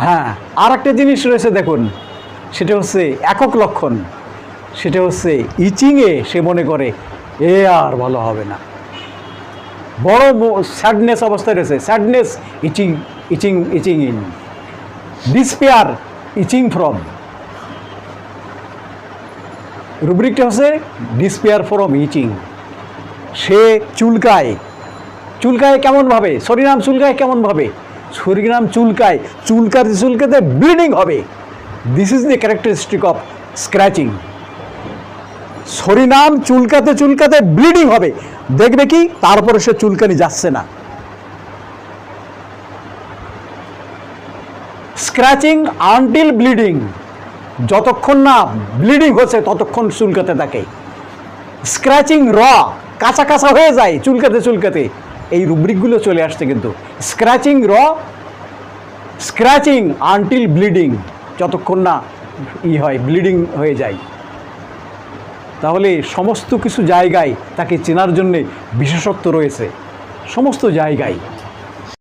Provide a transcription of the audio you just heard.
হ্যাঁ, আর একটা জিনিস রয়েছে দেখুন, সেটা হচ্ছে একক লক্ষণ, সেটা হচ্ছে ইচিংয়ে সে মনে করে এ আর ভালো হবে না, বড় স্যাডনেস অবস্থায় রয়েছে, sadness itching itching itching in, despair itching from, রুব্রিকটা হচ্ছে ডিসপেয়ার ফ্রম ইচিং। সে চুলকায়, চুলকায় কেমনভাবে, শরীরাম চুলকায় কেমনভাবে, শরীরাম চুলকায়, চুলকাতে চুলকাতে ব্লিডিং হবে। This is the characteristic of scratching. শরীরাম চুলকাতে চুলকাতে ব্লিডিং হবে, দেখবে কি তারপরে সে চুলকানি যাচ্ছে না। স্ক্র্যাচিং আনটিল ব্লিডিং, যতক্ষণ না ব্লিডিং হচ্ছে ততক্ষণ চুলকাতে থাকে। স্ক্র্যাচিং র, কাঁচা কাঁচা হয়ে যায় চুলকাতে চুলকাতে, এই রুব্রিকগুলো চলে আসছে কিন্তু। স্ক্র্যাচিং র, স্ক্র্যাচিং আনটিল ব্লিডিং, যতক্ষণ না হয় ব্লিডিং হয়ে যায়। তাহলে সমস্ত কিছু জায়গায় তাকে চেনার জন্যে বিশেষত্ব রয়েছে, সমস্ত জায়গায়।